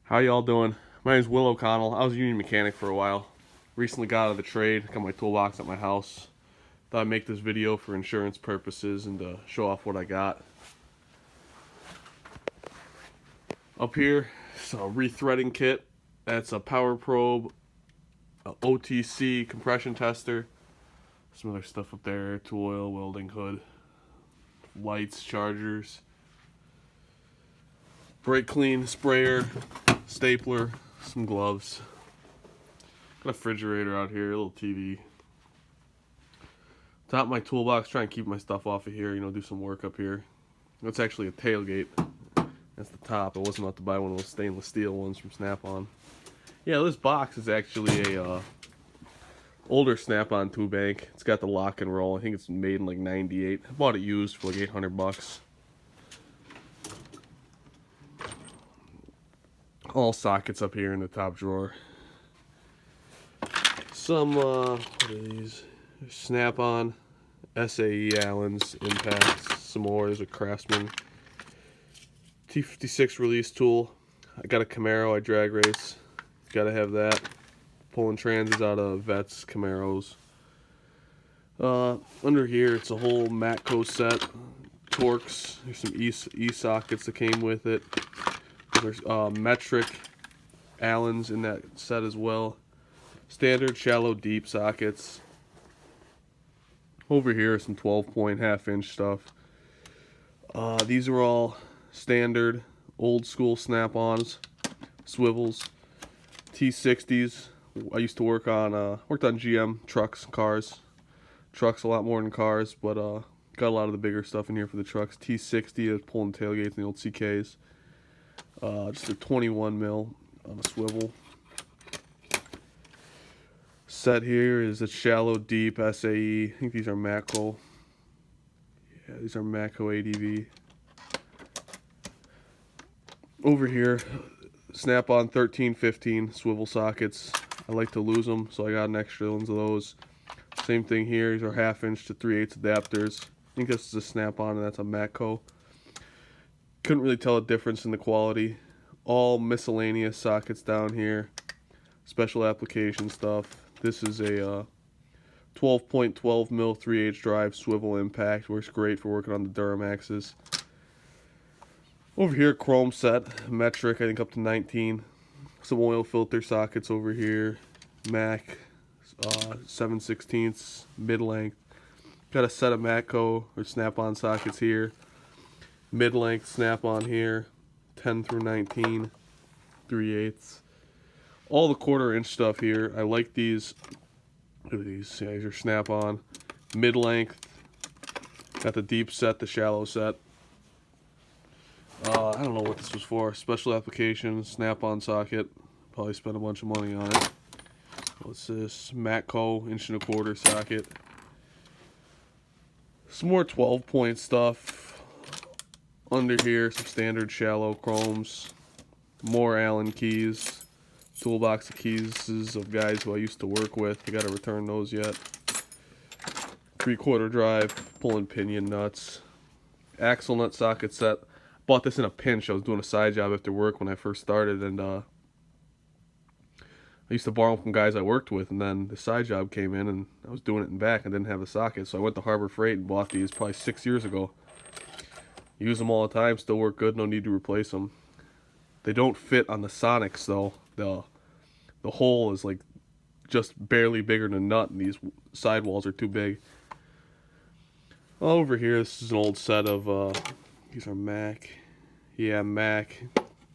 How y'all doing? My name's Will O'Connell. I was a union mechanic for a while. Recently got out of the trade, got my toolbox at my house. Thought I'd make this video for insurance purposes and to show off what I got. Up here, it's a rethreading kit. That's a power probe, a OTC compression tester, some other stuff up there, tool oil, welding hood, lights, chargers, brake clean, sprayer, stapler, some gloves. Got a refrigerator out here, a little TV. Top of my toolbox, try and keep my stuff off of here, do some work up here. That's actually a tailgate. That's the top. I wasn't about to buy one of those stainless steel ones from Snap-on. Yeah, this box is actually a older Snap-on tube bank. It's got the lock and roll. I think it's made in like '98. I bought it used for like $800. All sockets up here in the top drawer. Some what are these? Snap-on SAE Allen's impacts. Some more. There's a Craftsman T56 release tool. I got a Camaro I drag race. Gotta have that. Pulling transes out of Vets Camaros. Under here it's a whole matco set. Torques. There's some E sockets that came with it. There's metric Allen's in that set as well. Standard shallow deep sockets. Over here some 12-point half-inch stuff. These are all standard old school Snap-ons, swivels, T60s. I used to work on GM trucks, cars. Trucks a lot more than cars, but got a lot of the bigger stuff in here for the trucks. T60 is pulling tailgates in the old CKs. Just a 21 mil on a swivel. Set here is a shallow deep SAE. I think these are matco. Yeah, these are matco ADV. Over here, Snap-on 1315 swivel sockets. I like to lose them, so I got an extra ones of those. Same thing here. These are 1/2 inch to 3/8 adapters. I think this is a Snap-on and that's a matco. Couldn't really tell a difference in the quality. All miscellaneous sockets down here. Special application stuff. This is a 12.12 mil 3/8 drive swivel impact. Works great for working on the Duramaxes. Over here, chrome set, metric, I think up to 19. Some oil filter sockets over here. Mac 7/16 mid-length. Got a set of Matco or Snap-on sockets here. Mid-length Snap-on here. 10 through 19, 3/8. All the 1/4 inch stuff here. I like these. Look at these. Yeah, these are Snap-on. Mid-length. Got the deep set, the shallow set. I don't know what this was for. Special application, Snap-on socket. Probably spent a bunch of money on it. What's this? Matco 1.25" socket. Some more 12-point stuff. Under here, some standard shallow chromes. More Allen keys. Toolbox of keys of guys who I used to work with. I gotta return those yet. 3/4 drive, pulling pinion nuts. Axle nut socket set. Bought this in a pinch. I was doing a side job after work when I first started, and I used to borrow them from guys I worked with, and then the side job came in, and I was doing it in back and didn't have a socket, so I went to Harbor Freight and bought these probably 6 years ago. Use them all the time, still work good, no need to replace them. They don't fit on the Sonics though. The hole is like just barely bigger than a nut, and these sidewalls are too big. Over here, this is an old set of these are Mac. Yeah, Mac.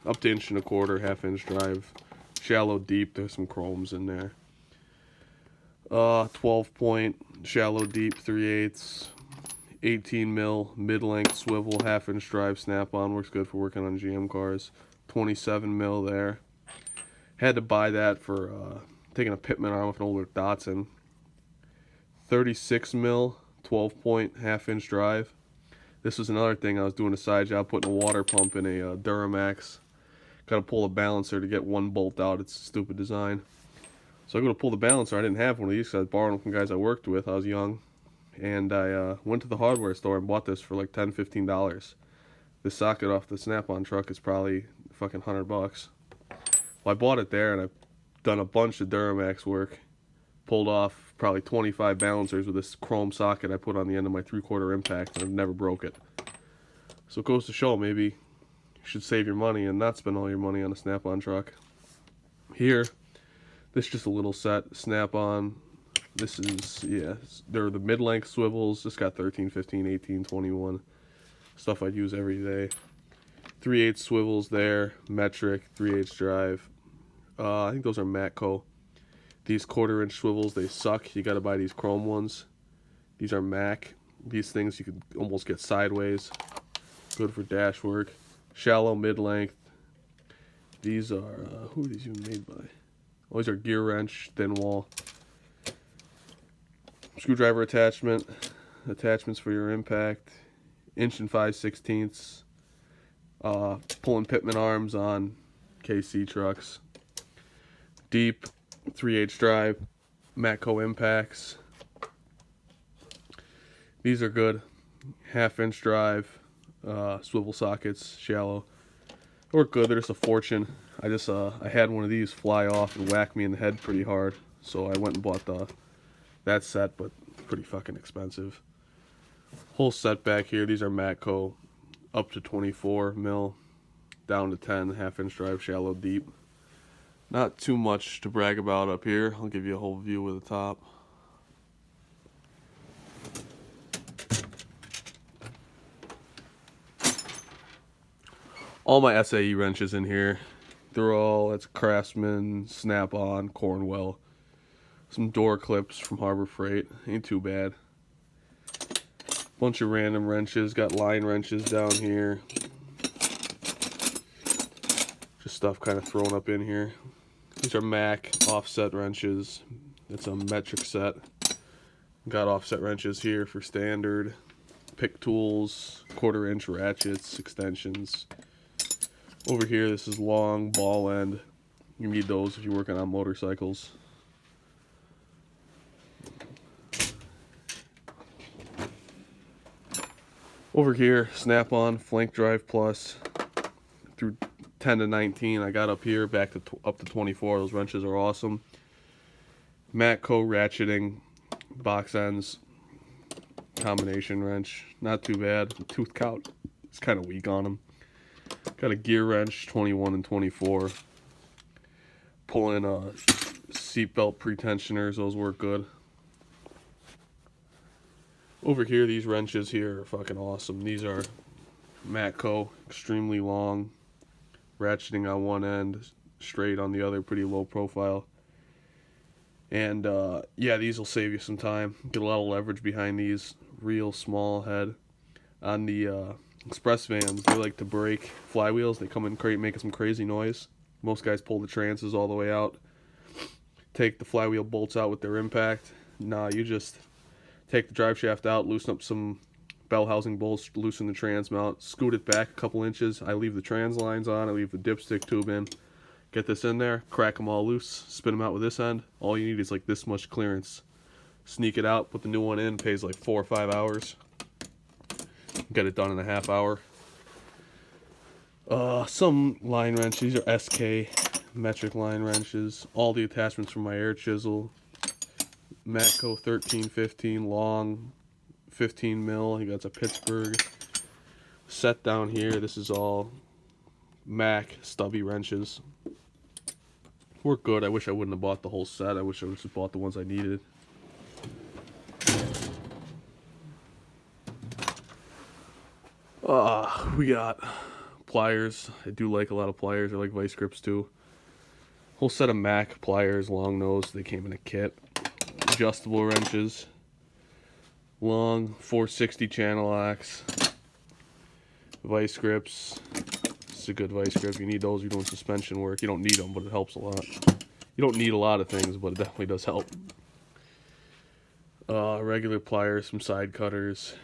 Up to 1.25", 1/2 inch drive. Shallow deep, there's some chromes in there. 12-point, shallow deep, 3/8. 18 mil, mid-length swivel, 1/2 inch drive Snap-on. Works good for working on GM cars. 27 mil there. Had to buy that for taking a pitman arm with an older Datsun. 36 mil, 12-point, 1/2 inch drive. This was another thing. I was doing a side job, putting a water pump in a Duramax. Got to pull a balancer to get one bolt out. It's a stupid design. So I go to pull the balancer. I didn't have one of these because I was borrowing them from guys I worked with. I was young. And I went to the hardware store and bought this for like $10, $15. The socket off the Snap-on truck is probably fucking $100. Well, I bought it there, and I've done a bunch of Duramax work. Pulled off probably 25 balancers with this chrome socket I put on the end of my 3/4 impact, and I've never broke it. So it goes to show, maybe you should save your money and not spend all your money on a Snap-on truck. Here, this is just a little set, Snap-on. This is, yeah, they're the mid-length swivels. This got 13, 15, 18, 21. Stuff I'd use every day. 3/8 swivels there, metric, 3/8 drive. I think those are Matco. These 1/4-inch swivels, they suck. You gotta buy these chrome ones. These are Mac. These things you could almost get sideways. Good for dash work. Shallow mid-length. These are, who are these even made by? Oh, these are gear wrench, thin wall. Screwdriver attachment. Attachments for your impact. 1 5/16. Pulling pitman arms on KC trucks. Deep 3/8 drive, Matco impacts. These are good. 1/2-inch drive, swivel sockets, shallow. Work good. They're just a fortune. I had one of these fly off and whack me in the head pretty hard, so I went and bought that set, but pretty fucking expensive. Whole set back here. These are Matco, up to 24 mil, down to 10. 1/2-inch drive, shallow, deep. Not too much to brag about up here. I'll give you a whole view of the top. All my SAE wrenches in here. They're all, that's Craftsman, Snap-on, Cornwell. Some door clips from Harbor Freight. Ain't too bad. Bunch of random wrenches. Got line wrenches down here. Just stuff kind of thrown up in here. These are Mac offset wrenches. It's a metric set. Got offset wrenches here for standard. Pick tools, 1/4-inch ratchets, extensions. Over here, this is long ball end. You need those if you're working on motorcycles. Over here, Snap-on, Flank Drive Plus, through 10 to 19. I got up here, back to up to 24. Those wrenches are awesome. Matco ratcheting, box ends, combination wrench. Not too bad. The tooth count is kind of weak on them. Got a gear wrench, 21 and 24. Pulling seatbelt pretensioners, those work good. Over here, these wrenches here are fucking awesome. These are Matco, extremely long, ratcheting on one end, straight on the other, pretty low profile. And yeah, these will save you some time. Get a lot of leverage behind these. Real small head. On the express vans, they like to break flywheels. They come in making some crazy noise. Most guys pull the trances all the way out. Take the flywheel bolts out with their impact. Nah, you just take the drive shaft out, loosen up some bell housing bolts, loosen the trans mount, scoot it back a couple inches. I leave the trans lines on, I leave the dipstick tube in. Get this in there, crack them all loose, spin them out with this end. All you need is like this much clearance. Sneak it out, put the new one in, pays like 4 or 5 hours. Get it done in a half hour. Some line wrenches, these are SK metric line wrenches. All the attachments from my air chisel. Matco 1315 long, 15 mil. I think that's a Pittsburgh. Set down here, this is all Mac stubby wrenches. Work good. I wish I wouldn't have bought the whole set. I wish I just bought the ones I needed. We got pliers. I do like a lot of pliers. I like vice grips too. Whole set of Mac pliers, long nose. They came in a kit. Adjustable wrenches. Long 460 channel locks. Vice grips. It's a good vice grip. You need those if you're doing suspension work. You don't need them, but it helps a lot. You don't need a lot of things, but it definitely does help. Regular pliers, some side cutters.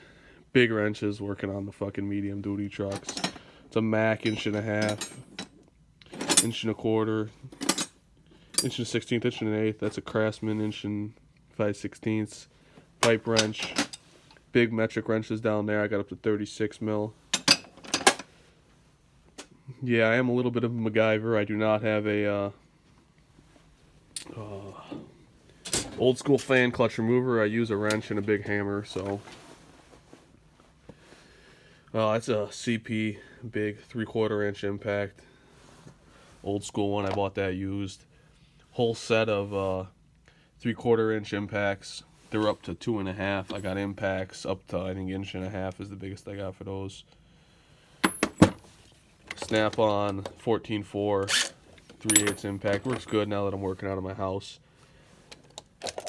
Big wrenches working on the fucking medium duty trucks. It's a Mac 1.5 inch, 1.25 inch, 1/16, 1/8. That's a Craftsman 5/16. Pipe wrench. Big metric wrenches down there. I got up to 36 mil. Yeah, I am a little bit of a MacGyver. I do not have a old school fan clutch remover. I use a wrench and a big hammer. So it's a CP big 3/4 inch impact, old school one. I bought that used. Whole set of 3/4 inch impacts. They're up to 2.5. I got impacts up to, I think, 1.5 is the biggest I got for those. Snap-on 14.4 3/8 impact, works good now that I'm working out of my house.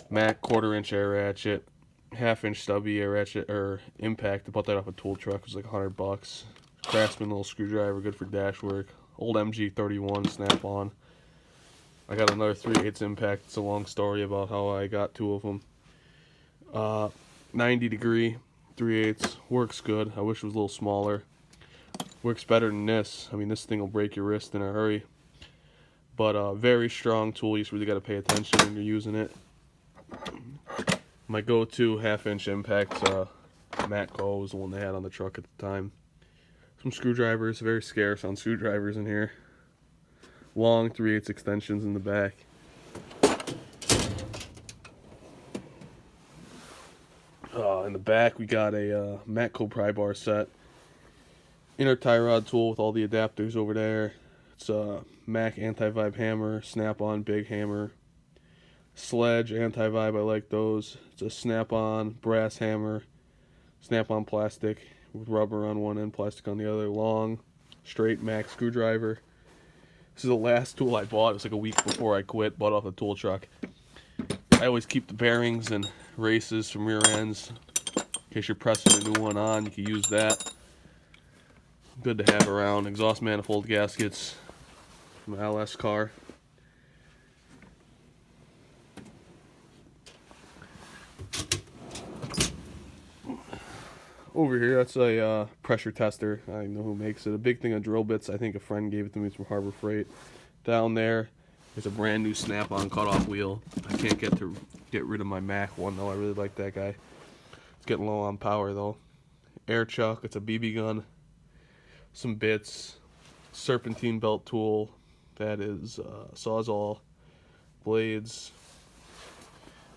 Mac 1/4 inch air ratchet, 1/2 inch stubby air ratchet or impact. I bought that off a tool truck. It was like $100. Craftsman little screwdriver, good for dash work. Old MG31 snap-on. I got another 3/8 impact. It's a long story about how I got two of them. 90 degree 3/8 works good. I wish it was a little smaller. Works better than this. I mean, this thing will break your wrist in a hurry. But very strong tool. You just really got to pay attention when you're using it. My go-to 1/2 inch impacts, Matco was the one they had on the truck at the time. Some screwdrivers, very scarce on screwdrivers in here. Long 3/8 extensions in the back. In the back we got a Matco pry bar set. Inner tie rod tool with all the adapters over there. It's a Mac anti-vibe hammer, snap-on big hammer. Sledge anti-vibe, I like those. It's a snap-on brass hammer, snap-on plastic with rubber on one end, plastic on the other. Long, straight Mac screwdriver. This is the last tool I bought. It was like a week before I quit, bought off the tool truck. I always keep the bearings and races from rear ends. In case you're pressing a new one on, you can use that. Good to have around. Exhaust manifold gaskets from an LS car. Over here, that's a pressure tester. I don't know who makes it. A big thing of drill bits. I think a friend gave it to me from Harbor Freight. Down there, there's a brand new snap-on cutoff wheel. I can't get rid of my Mac one though. I really like that guy. It's getting low on power though. Air chuck. It's a BB gun. Some bits. Serpentine belt tool. That is Sawzall. Blades.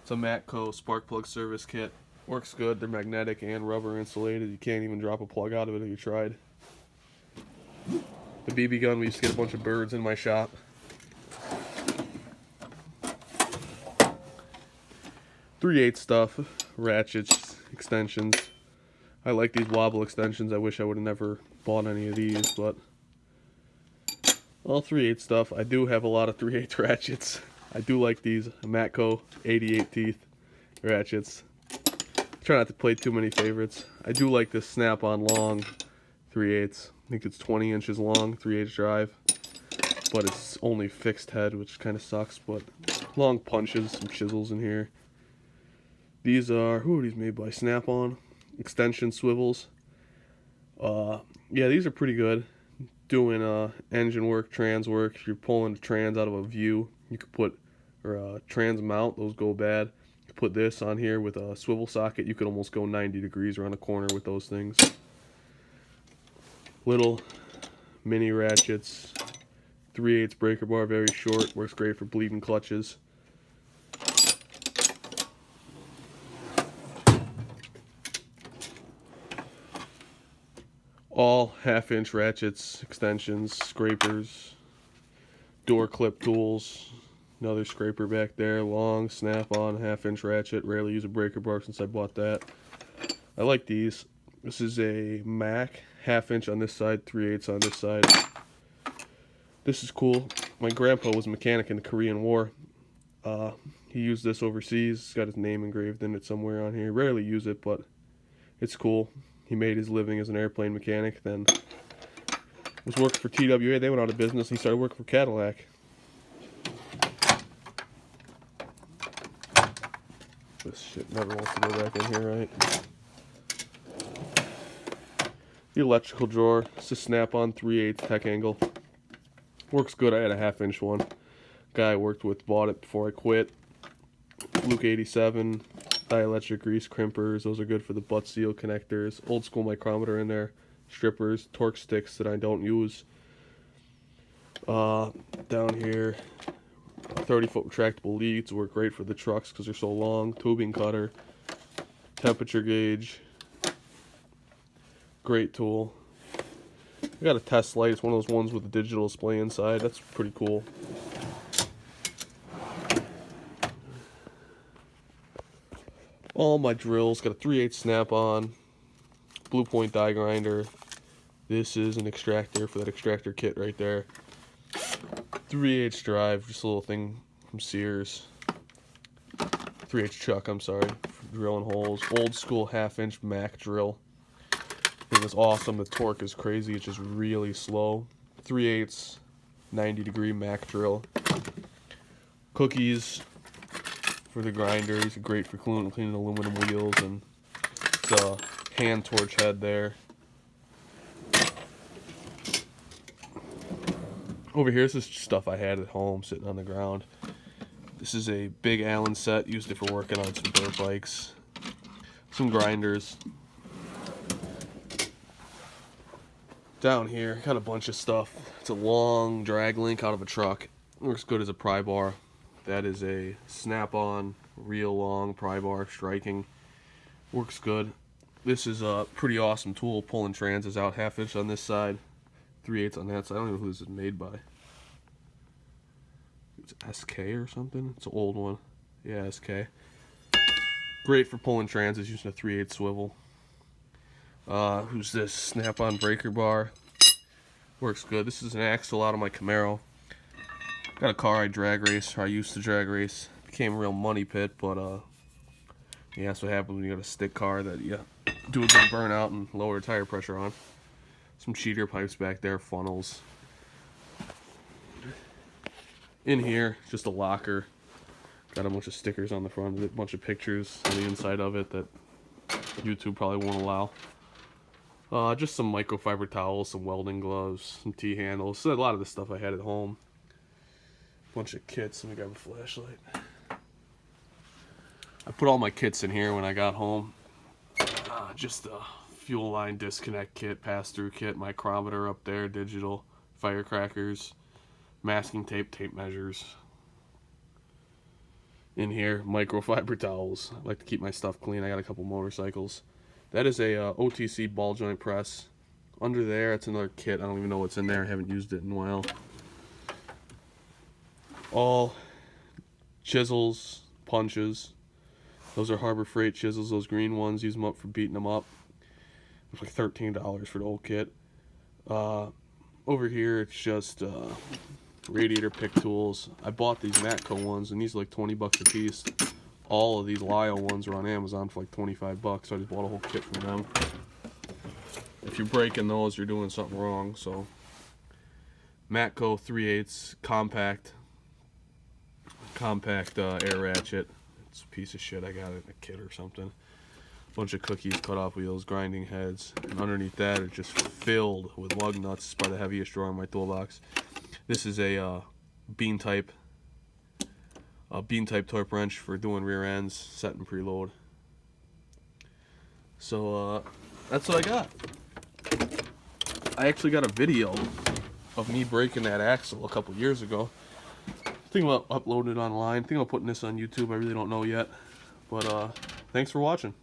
It's a Matco spark plug service kit. Works good. They're magnetic and rubber insulated. You can't even drop a plug out of it if you tried. The BB gun, we used to get a bunch of birds in my shop. .3/8 stuff, ratchets, extensions. I like these wobble extensions. I wish I would have never bought any of these, but all .3/8 stuff. I do have a lot of .3/8 ratchets. I do like these Matco 88 teeth ratchets. Try not to play too many favorites. I do like this snap-on long 3/8. I think it's 20 inches long, 3/8 drive. But it's only fixed head, which kind of sucks. But long punches, some chisels in here. These are, who are these made by? Snap-on. Extension swivels. Yeah, these are pretty good. Doing engine work, trans work. If you're pulling the trans out of a view, you could put, or trans mount, those go bad. Put this on here with a swivel socket. You could almost go 90 degrees around a corner with those things. Little mini ratchets. 3/8 breaker bar, very short. Works great for bleeding clutches. All 1/2 inch ratchets, extensions, scrapers, door clip tools. Another scraper back there, long snap-on 1/2 inch ratchet. Rarely use a breaker bar since I bought that. I like these. This is a Mac, 1/2 inch on this side, 3/8 on this side. This is cool. My grandpa was a mechanic in the Korean War. He used this overseas. It's got his name engraved in it somewhere on here. Rarely use it, but it's cool. He made his living as an airplane mechanic. Then was working for TWA. They went out of business. He started working for Cadillac. This shit never wants to go back in here, right? The electrical drawer. It's a snap-on 3/8 tech angle. Works good. I had a 1/2 inch one. Guy I worked with bought it before I quit. Luke 87. Dielectric grease crimpers. Those are good for the butt seal connectors. Old school micrometer in there. Strippers. Torque sticks that I don't use. Down here, 30-foot retractable leads work great for the trucks because they're so long. Tubing cutter, temperature gauge, great tool. I got a test light. It's one of those ones with a digital display inside. That's pretty cool. All my drills, got a 3/8 snap-on, blue point die grinder. This is an extractor for that extractor kit right there. 3/8 drive, just a little thing from Sears. 3/8 chuck, I'm sorry, for drilling holes. Old school 1/2-inch Mac drill. It was awesome. The torque is crazy. It's just really slow. 3/8 90-degree Mac drill. Cookies for the grinders, great for cleaning aluminum wheels, and it's a hand torch head there. Over here, this is stuff I had at home sitting on the ground. This is a big Allen set, used it for working on some dirt bikes. Some grinders. Down here, got a bunch of stuff. It's a long drag link out of a truck. Works good as a pry bar. That is a snap-on, real long pry bar, striking. Works good. This is a pretty awesome tool, pulling transes out, 1/2-inch on this side, 3/8 on that side. I don't know who this is made by. It's SK or something. It's an old one. Yeah, SK. Great for pulling transes using a 3/8 swivel. Who's this? Snap-on breaker bar. Works good. This is an axle out of my Camaro. Got a car I drag race, or I used to drag race. Became a real money pit, but yeah, that's what happens when you got a stick car that you do a good burnout and lower tire pressure on. Some cheater pipes back there, funnels. In here, just a locker. Got a bunch of stickers on the front of it, a bunch of pictures on the inside of it that YouTube probably won't allow. Just some microfiber towels, some welding gloves, some T-handles. So a lot of the stuff I had at home. Bunch of kits. Let me grab a flashlight. I put all my kits in here when I got home. Just a fuel line disconnect kit, pass-through kit, micrometer up there, digital, firecrackers, masking tape, tape measures. In here, microfiber towels. I like to keep my stuff clean. I got a couple motorcycles. That is a OTC ball joint press. Under there, it's another kit. I don't even know what's in there. I haven't used it in a while. All chisels, punches. Those are Harbor Freight chisels, those green ones. Use them up for beating them up. It's like $13 for the whole kit. Over here, it's just radiator pick tools. I bought these Matco ones, and these are like 20 bucks a piece. All of these Lyle ones are on Amazon for like 25 bucks, so I just bought a whole kit from them. If you're breaking those, you're doing something wrong. So Matco 3/8 compact air ratchet. It's a piece of shit. I got it in a kit or something. Bunch of cookies, cut off wheels, grinding heads, and underneath that it's just filled with lug nuts. It's probably the heaviest drawer in my toolbox. This is a bean type torque wrench for doing rear ends, set and preload. So that's what I got. I actually got a video of me breaking that axle a couple years ago. Thinking about uploading it online. Thinking about putting this on YouTube. I really don't know yet. But thanks for watching.